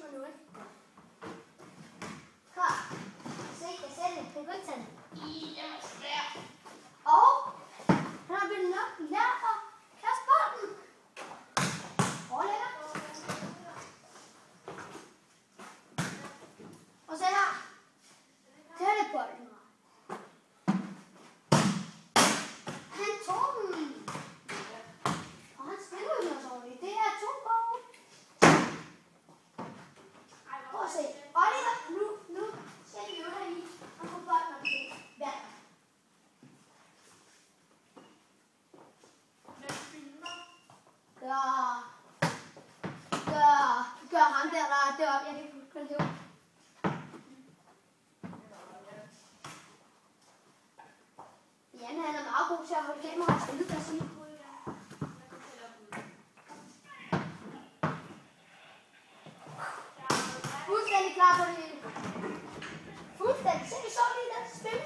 mig nu, ikke? Klar. Se, jeg sætter det på gulvtanden. Jamen, svær. Og han har begyndt nok lært at kaste bolden. Overlægger. Og så her. Tællebolden. Han tog den. Og han spiller jo noget dårligt. Det er 2 gårde. Prøv at se. Oliver, nu skal vi jo heri og få bolden op til hver. Gør ham der er deroppe. Jeg kan ikke huske, hvad det var. Jan, han er meget god til at holde kameraet stille, kan jeg sige. Fuldstændig klar på det hele. Fuldstændig. Se, vi så lige den spil.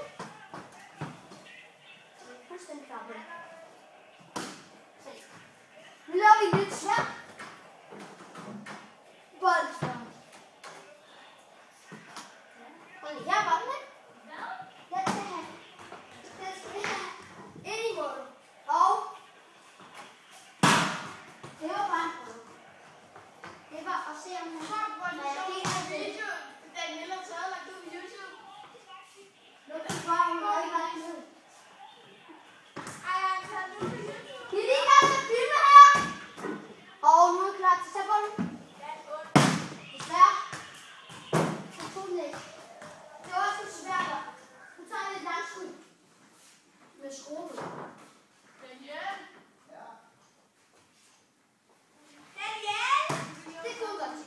Fuldstændig klar på det. Se. Nu laver vi lidt svært. Boldstrøm. Og lige her bolden, ikke? Den skal have ind i målet. Og det var bare en prøve. Det var at se, om han har video. Daniel har taget lagt ud på YouTube. Nu er det bare, hun har ikke lagt ud. Ej, han tager det ud på YouTube. Vi er lige gang til at filme her. Og nu er klar til at tage bolden. Desværre. Så tog den ikke. Det var også lidt svært. Nu tager jeg lidt langt skud. Med skrue. Daniel! Ja. Daniel! Det kunne godt.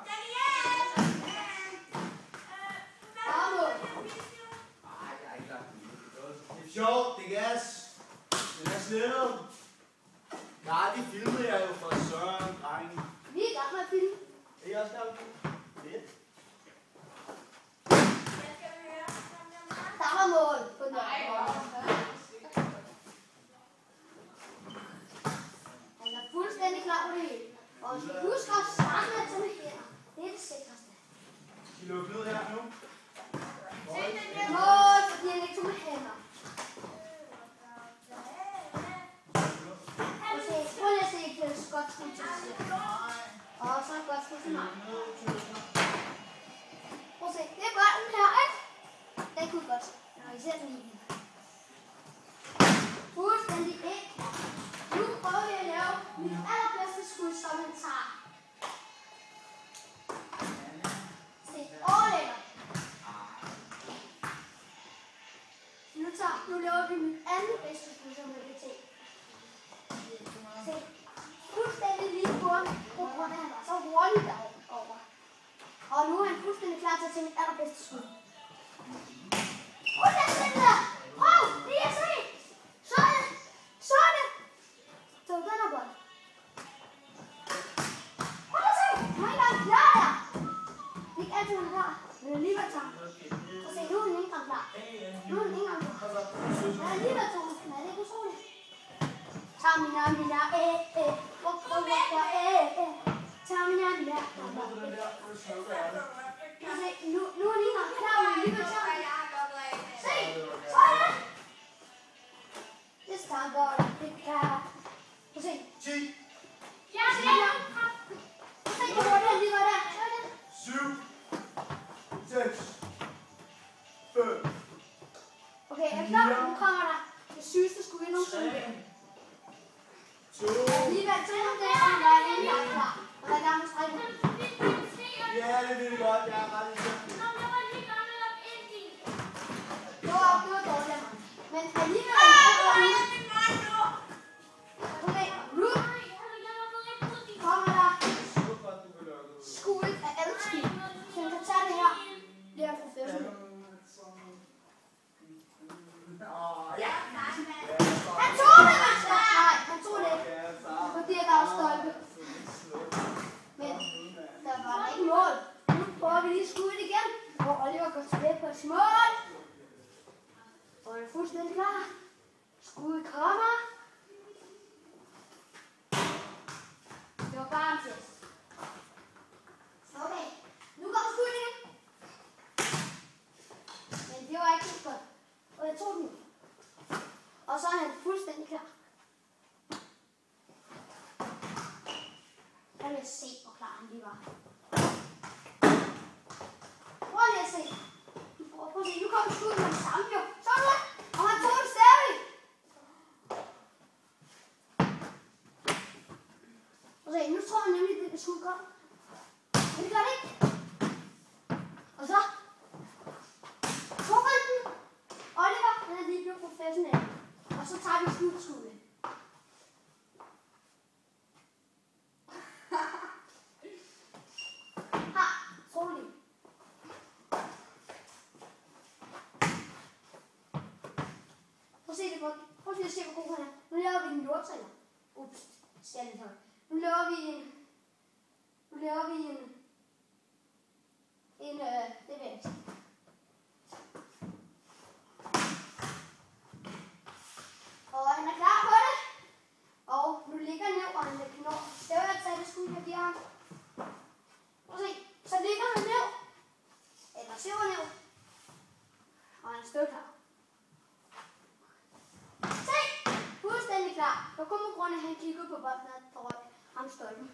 Daniel! Bravo! Nej, jeg har ikke lagt det. Det er sjovt, det er gas. Den er slettet. Nej, det filmede jeg jo for Søren, drengen. Vi er i gang med at filme. Er I også der? Fedt. Der var mål på den. Han er fuldstændig klar på det hele. Og husk at starte med at tage med hænder. Det er det sikreste. Skal I lukke ned her nu? Mål, fordi han ikke tog med hænder. Prøv lige at se et godt skud til sig. Og så et godt skud til mig. Prøv at se, det er bolden her, ikke? Den kunne godt. Nå, I ser den lige. Fuldstændig ikke. Nu prøver vi at lave mit allerbedste skud, som han tager. Se, overlægger. Nu laver vi mit andet bedste skud, som han vil tage. Se, fuldstændig lige på grund af, at han var så hurtig derover. Og nu er han fuldstændig klar til at tage mit allerbedste skud. Fuldstændig der! Prøv! Lige at se! Sådan! Sådan! Så den er bold. Prøv at se! Han er ikke engang klar der! Det er ikke altid, han er klar. Men alligevel tager han. Og se, nu er han ikke engang klar. Nu er han ikke engang klar. Men alligevel tager han. Er det ikke utroligt? Tamina, Tamina, nu er lige nok klar, men alligevel tager han. Se! Sådan! This time, boy. Det kan... Prøv se. 10. Ja, se her. Prøv se, hvor hurtigt han lige var der. 7. 6. 5. Okay, er I klar? Nu kommer der det sygeste skud vi nogensinde. 2. Alligevel til ham der, og der er ikke engang klar. Og der er gang med strækken. Ja, det ved jeg godt. Jeg er ret i Det var dårligt af mig. Men alligevel... Okay, nu kommer der skuddet af alle skib. Så han kan tage det her. Det er professionelt. Han tog det, nej, han tog det ikke. Fordi der var stolpe. Men der var ikke mål. Nu prøver vi lige skuddet igen. Og Oliver går tilbage på et mål. Og er fuldstændig klar. Skuddet kommer. Det var bare en test. at se det, folk. Prøv lige at se, hvor god han er. Nu laver vi en jordtræner. Ups, skal lidt højt. Nu laver vi en, det ved jeg ikke. Og han er klar på det. Og nu ligger ned, og han er knor. Det var jeg tage det skud, jeg giver ham. Prøv at se, så ligger han ned. Eller søver ned. Og han er støvklar. Se! Fuldstændig klar. Det var kun på grund af, at han kiggede på bolden, og der røg ham stolpen.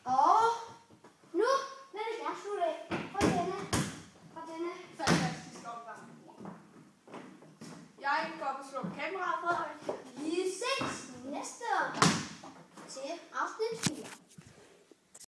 Og nu vil jeg gerne slutte af fra denne Fantastisk omgang. Jeg går op og slår kameraet, Frederik. Vi ses næste år til afsnit 4.